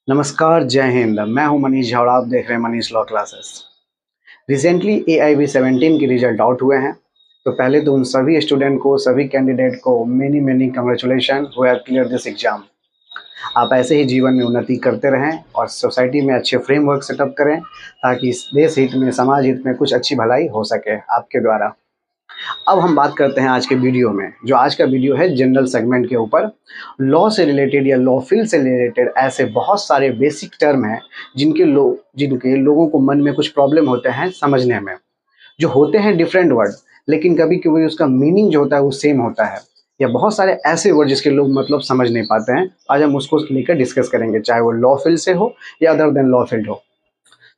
नमस्कार, जय हिंद। मैं हूं मनीष झावड़ा, आप देख रहे हैं Manish law classes. Recently AIB 17 के रिजल्ट आउट हुए हैं। तो पहले तो उन सभी स्टूडेंट को, सभी कैंडिडेट को many many congratulation who have clear this exam. आप ऐसे ही जीवन में उन्नति करते रहें और सोसाइटी में अच्छे फ्रेमवर्क सेटअप करें, ताकि इस देश हित में, समाज हित में कुछ अच्छी भलाई हो सके आपके द्वारा। अब हम बात करते हैं आज के वीडियो में। जो आज का वीडियो है जनरल सेगमेंट के ऊपर, लॉ से रिलेटेड या लॉ फील्ड से रिलेटेड ऐसे बहुत सारे बेसिक टर्म हैं जिनके लोगों को मन में कुछ प्रॉब्लम होते हैं समझने में। जो होते हैं डिफरेंट वर्ड, लेकिन कभी कभी उसका मीनिंग जो होता है वो सेम होता है। या बहुत सारे ऐसे वर्ड जिसके लोग मतलब समझ नहीं पाते हैं। आज हम उसको लेकर डिस्कस करेंगे, चाहे वो लॉ फील्ड से हो या अदर देन लॉ फील्ड हो।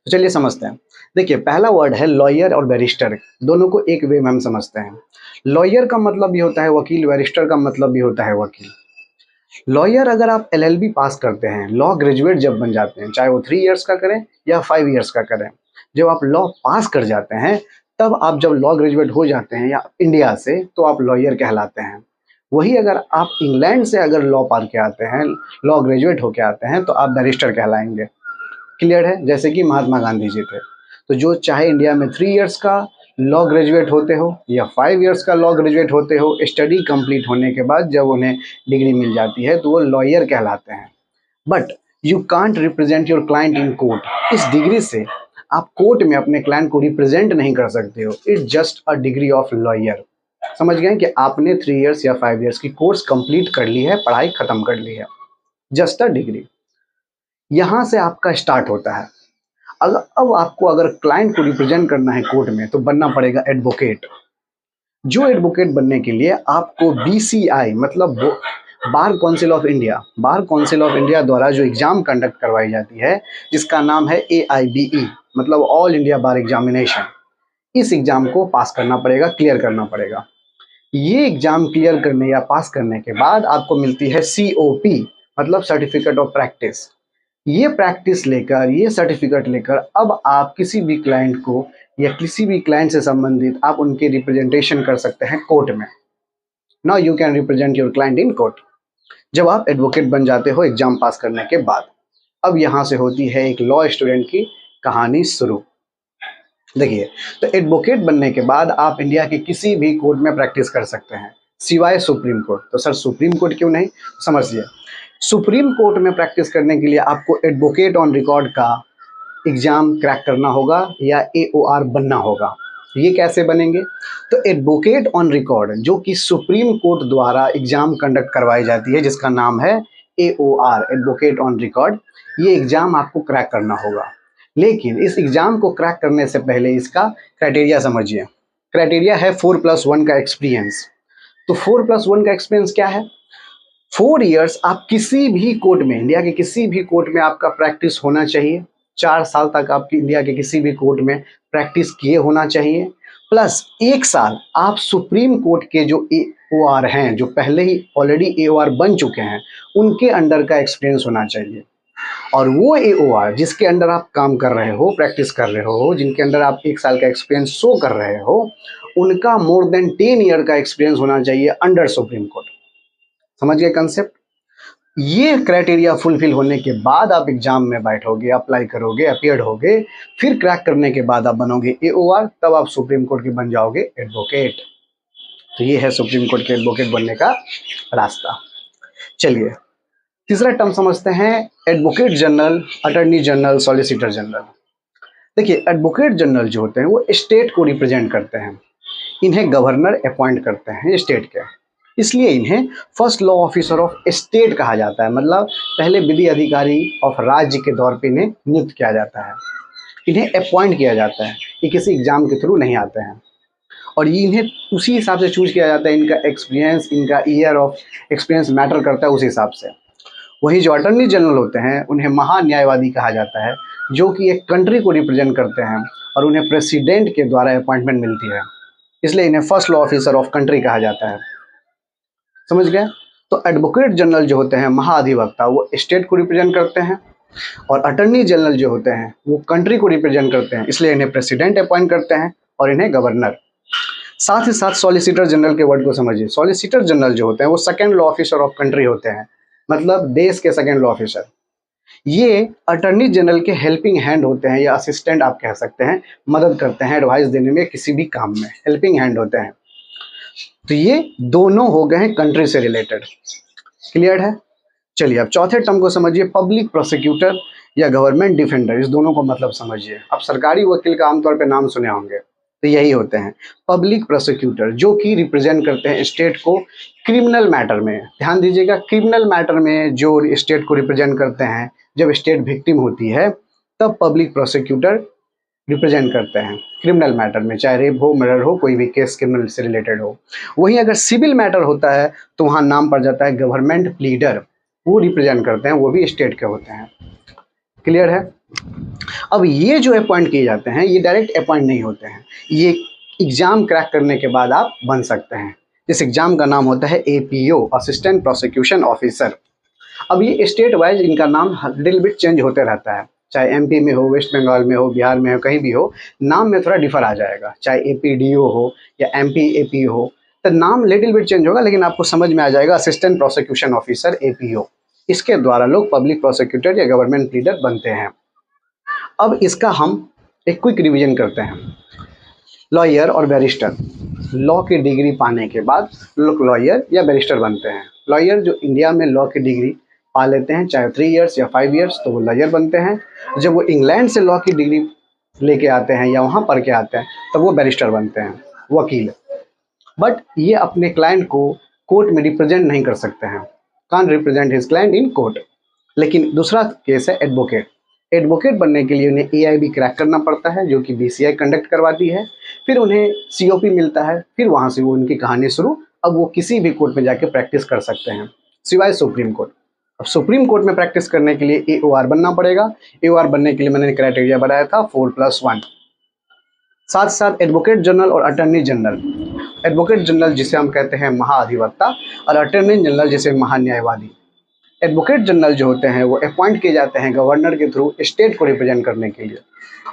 तो चलिए समझते हैं। देखिए, पहला वर्ड है लॉयर और बैरिस्टर। दोनों को एक वे में हम समझते हैं। लॉयर का मतलब भी होता है वकील, बैरिस्टर का मतलब भी होता है वकील। लॉयर, अगर आप LLB पास करते हैं, लॉ ग्रेजुएट जब बन जाते हैं, चाहे वो 3 इयर्स का करें या 5 इयर्स का करें, जब आप लॉ पास कर जाते हैं, तब आप जब लॉ ग्रेजुएट हो जाते हैं या इंडिया से, तो आप लॉयर कहलाते हैं। वही अगर आप इंग्लैंड से अगर लॉ पार के आते हैं, लॉ ग्रेजुएट होके आते हैं, तो आप बैरिस्टर कहलाएंगे। क्लियर है? जैसे कि महात्मा गांधी जी थे। तो जो चाहे इंडिया में 3 इयर्स का लॉ ग्रेजुएट होते हो या 5 इयर्स का लॉ ग्रेजुएट होते हो, स्टडी कंप्लीट होने के बाद जब उन्हें डिग्री मिल जाती है तो वो लॉयर कहलाते हैं। But you can't represent your client in court. इस डिग्री से आप कोर्ट में अपने क्लाइंट को रिप्रेजेंट नहीं कर सकते हो। It's just a degree of lawyer. समझ गए कि आपने 3 इयर्स या 5 इयर्स की कोर्स कंप्लीट कर ली है, पढ़ाई खत्म कर ली है। Just a degree. यहाँ से आपका स्टार्ट होता है। अब आपको अगर क्लाइंट को रिप्रेजेंट करना है कोर्ट में, तो बनना पड़ेगा एडवोकेट। जो एडवोकेट बनने के लिए आपको BCI मतलब बार काउंसिल ऑफ इंडिया द्वारा जो एग्जाम कंडक्ट करवाई जाती है, जिसका नाम है AIBE, मतलब ऑल इंडिया बार एग्जामिनेशन। इस एग्जाम को पास करना पड़ेगा, क्लियर करना पड़ेगा। ये एग्जाम क्लियर करने या पास करने के बाद आपको मिलती है COP, मतलब सर्टिफिकेट ऑफ प्रैक्टिस। ये प्रैक्टिस लेकर, ये सर्टिफिकेट लेकर, अब आप किसी भी क्लाइंट को या किसी भी क्लाइंट से संबंधित आप उनके रिप्रेजेंटेशन कर सकते हैं कोर्ट में। Now you can represent your client in court. जब आप एडवोकेट बन जाते हो एग्जाम पास करने के बाद, अब यहाँ से होती है एक लॉ स्टूडेंट की कहानी शुरू। देखिए, तो एडवोकेट बनने के बाद आप इंडिया के किसी भी कोर्ट में प्रैक्टिस कर सकते हैं, सिवाय सुप्रीम कोर्ट। तो सर सुप्रीम कोर्ट क्यों नहीं? समझिए, सुप्रीम कोर्ट में प्रैक्टिस करने के लिए आपको एडवोकेट ऑन रिकॉर्ड का एग्जाम क्रैक करना होगा या AOR बनना होगा। ये कैसे बनेंगे? तो एडवोकेट ऑन रिकॉर्ड, जो कि सुप्रीम कोर्ट द्वारा एग्जाम कंडक्ट करवाई जाती है, जिसका नाम है AOR, एडवोकेट ऑन रिकॉर्ड, ये एग्जाम आपको क्रैक करना होगा। लेकिन इस एग्जाम को क्रैक करने से पहले इसका क्राइटेरिया समझिए। क्राइटेरिया है 4+1 का एक्सपीरियंस। तो 4+1 का एक्सपीरियंस क्या है? 4 इयर्स आप किसी भी कोर्ट में, इंडिया के किसी भी कोर्ट में आपका प्रैक्टिस होना चाहिए। 4 साल तक आपकी इंडिया के किसी भी कोर्ट में प्रैक्टिस किए होना चाहिए। प्लस 1 साल आप सुप्रीम कोर्ट के जो AOR हैं, जो पहले ही ऑलरेडी AOR बन चुके हैं, उनके अंडर का एक्सपीरियंस होना चाहिए। और वो AOR जिसके अंडर आप काम कर रहे हो, प्रैक्टिस कर रहे हो, जिनके अंडर आप 1 साल का एक्सपीरियंस शो कर रहे हो, उनका मोर देन 10 ईयर का एक्सपीरियंस होना चाहिए अंडर सुप्रीम कोर्ट। समझ गए कंसेप्ट? ये क्राइटेरिया फुलफिल होने के बाद आप एग्जाम में बैठोगे, अप्लाई करोगे, अपीयर होगे, फिर क्रैक करने के बाद आप बनोगे AOR, तब आप सुप्रीम कोर्ट के बन जाओगे एडवोकेट। तो ये है सुप्रीम कोर्ट के एडवोकेट बनने का रास्ता। चलिए, तीसरा टर्म समझते हैं, advocate general, attorney general, solicitor general. देखिए, एडवोकेट जनरल जो होते हैं वो स्टेट को रिप्रेजेंट करते हैं। इन्हें गवर्नर अपॉइंट करते हैं स्टेट के, इसलिए इन्हें first law officer of state कहा जाता है। मतलब पहले विधि अधिकारी ऑफ राज्य के तौर पे इन्हें नियुक्त किया जाता है, इन्हें अपॉइंट किया जाता है। ये किसी एग्जाम के थ्रू नहीं आते हैं, और ये इन्हें उसी हिसाब से चूज किया जाता है। इनका एक्सपीरियंस, इनका ईयर ऑफ एक्सपीरियंस मैटर करता है उस हिसाब से। वही जो अटॉर्नी जनरल होते हैं उन्हें महान्यायवादी कहा जाता है, जो कि एक कंट्री को रिप्रेजेंट करते हैं और उन्हें प्रेसिडेंट के द्वारा अपॉइंटमेंट मिलती है, इसलिए इन्हें first law officer of country कहा जाता है। समझ गए? तो एडवोकेट जनरल जो होते हैं महाधिवक्ता, वो स्टेट को रिप्रेजेंट करते हैं, और अटॉर्नी जनरल जो होते हैं वो कंट्री को रिप्रेजेंट करते हैं, इसलिए इन्हें प्रेसिडेंट अपॉइंट करते हैं और इन्हें गवर्नर। साथ ही साथ सॉलिसिटर जनरल के वर्ड को समझिए। सॉलिसिटर जनरल जो होते हैं वो second law officer of country होते हैं, मतलब देश के सेकंड लॉ ऑफिसर। ये अटॉर्नी जनरल के हेल्पिंग हैंड होते हैं, या असिस्टेंट आप कह सकते हैं, मदद करते हैं एडवाइस देने में, किसी भी काम में हेल्पिंग हैंड होते हैं। तो ये दोनों हो गए हैं कंट्री से रिलेटेड। क्लियर है? चलिए अब चौथे टर्म को समझिए, पब्लिक प्रोसिक्यूटर या गवर्नमेंट डिफेंडर। इस दोनों को मतलब समझिए। अब सरकारी वकील का आमतौर पे नाम सुने होंगे, तो यही होते हैं पब्लिक प्रोसिक्यूटर, जो कि रिप्रेजेंट करते हैं स्टेट को क्रिमिनल मैटर में। ध्यान दीजिएगा, क्रिमिनल मैटर में जो स्टेट को रिप्रेजेंट करते हैं, जब स्टेट विक्टिम होती है तब पब्लिक प्रोसिक्यूटर रिप्रेजेंट करते हैं क्रिमिनल मैटर में, चाहे रेप हो, मर्डर हो, कोई भी केस क्रिमिनल से रिलेटेड हो। वहीं अगर सिविल मैटर होता है तो वहाँ नाम पड़ जाता है गवर्नमेंट प्लीडर, वो रिप्रेजेंट करते हैं, वो भी स्टेट के होते हैं। क्लियर है? अब ये जो अपॉइंट किए जाते हैं, ये डायरेक्ट अपॉइंट नहीं होते हैं, ये एग्जाम क्रैक करने के बाद आप बन सकते हैं। इस एग्जाम का नाम होता है APO, असिस्टेंट प्रोसिक्यूशन ऑफिसर। अब ये स्टेट वाइज इनका नाम लिटिल बिट चेंज होते रहता है, चाहे MP में हो, वेस्ट बंगाल में हो, बिहार में हो, कहीं भी हो, नाम में थोड़ा डिफर आ जाएगा। चाहे APDO हो या MP AP हो, तो नाम लिटिल बिट चेंज होगा, लेकिन आपको समझ में आ जाएगा असिस्टेंट प्रोसिक्यूशन ऑफिसर APO। इसके द्वारा लोग पब्लिक प्रोसिक्यूटर या गवर्नमेंट लीडर बनते हैं। अब इसका हम एक क्विक रिवीजन करते हैं। लॉयर और बैरिस्टर, लॉ की डिग्री पाने के बाद लोग लॉयर या बैरिस्टर बनते हैं। लॉयर जो इंडिया में लॉ की डिग्री पा लेते हैं, चाहे 3 इयर्स या 5 इयर्स, तो वो लॉयर बनते हैं। जब वो इंग्लैंड से लॉ की डिग्री लेके आते हैं या वहाँ पढ़ के आते हैं, तब वो बैरिस्टर बनते हैं, वकील। बट ये अपने क्लाइंट को कोर्ट में रिप्रेजेंट नहीं कर सकते हैं, can't represent his client in court. लेकिन दूसरा केस है एडवोकेट। एडवोकेट बनने के लिए उन्हें AIB क्रैक करना पड़ता है, जो कि BCI कंडक्ट करवाती है। फिर उन्हें COP मिलता है, फिर वहाँ से वो उनकी कहानी शुरू। अब वो किसी भी कोर्ट में जाके प्रैक्टिस कर सकते हैं, सिवाय सुप्रीम कोर्ट। अब सुप्रीम कोर्ट में प्रैक्टिस करने के लिए AOR बनना पड़ेगा। AOR बनने के लिए मैंने क्राइटेरिया बनाया था 4+1। साथ साथ एडवोकेट जनरल और अटॉर्नी जनरल। एडवोकेट जनरल जिसे हम कहते हैं महाधिवक्ता, और अटॉर्नी जनरल जिसे महान्यायवादी। एडवोकेट जनरल जो होते हैं वो अपॉइंट किए जाते हैं गवर्नर के थ्रू स्टेट को रिप्रेजेंट करने के लिए,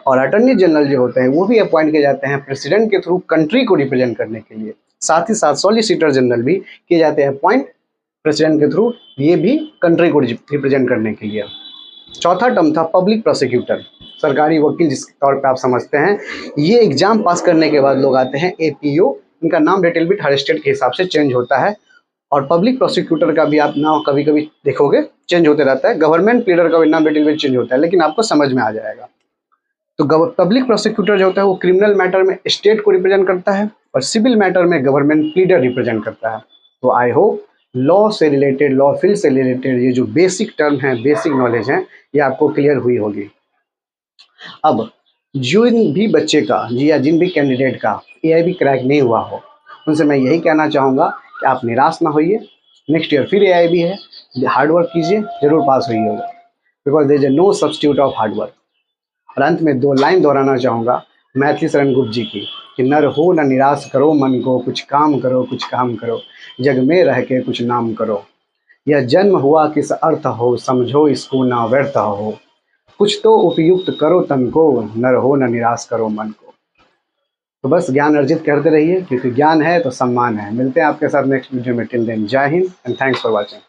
और अटॉर्नी जनरल जो होते हैं वो भी अपॉइंट किए जाते हैं प्रेसिडेंट के थ्रू कंट्री को रिप्रेजेंट करने के लिए। साथ ही साथ सॉलिसिटर जनरल भी किए जाते हैं अपॉइंट प्रेसिडेंट के थ्रू, ये भी कंट्री को रिप्रेजेंट करने के लिए। चौथा टर्म था पब्लिक प्रोसिक्यूटर, सरकारी वकील जिसके तौर पे आप समझते हैं। ये एग्जाम पास करने के बाद लोग आते हैं APO। इनका नाम लिटिल बिट हर स्टेट के हिसाब से चेंज होता है, और पब्लिक प्रोसिक्यूटर का भी आप नाम कभी कभी देखोगे चेंज होते रहता है। गवर्नमेंट प्लीडर का भी नाम लिटिल बिट चेंज होता है, लेकिन आपको समझ में आ जाएगा। तो पब्लिक प्रोसिक्यूटर जो होता है वो क्रिमिनल मैटर में स्टेट को रिप्रेजेंट करता है, और सिविल मैटर में गवर्नमेंट प्लीडर रिप्रेजेंट करता है। तो आई होप लॉ से रिलेटेड, लॉ फील्ड से रिलेटेड ये जो बेसिक टर्म है, बेसिक नॉलेज है, ये आपको क्लियर हुई होगी। अब जिन भी बच्चे का या जिन भी कैंडिडेट का AIB क्रैक नहीं हुआ हो, उनसे मैं यही कहना चाहूँगा कि आप निराश ना होइए। नेक्स्ट ईयर फिर AIB है, हार्ड वर्क कीजिए, जरूर पास होइएगा, because there is no substitute of hard work. और अंत में 2 लाइन दोहराना चाहूँगा मैथिली शरण गुप्त जी की, कि नर हो न निराश करो मन को, कुछ काम करो, कुछ काम करो, जग में रह के कुछ नाम करो। यह जन्म हुआ किस अर्थ हो, समझो इसको ना व्यर्थ हो। कुछ तो उपयुक्त करो तन को, नर हो न निराश करो मन को। तो बस ज्ञान अर्जित करते रहिए, क्योंकि ज्ञान है तो सम्मान है। मिलते हैं आपके साथ नेक्स्ट वीडियो में। टिल देन जय Hind and thanks for watching.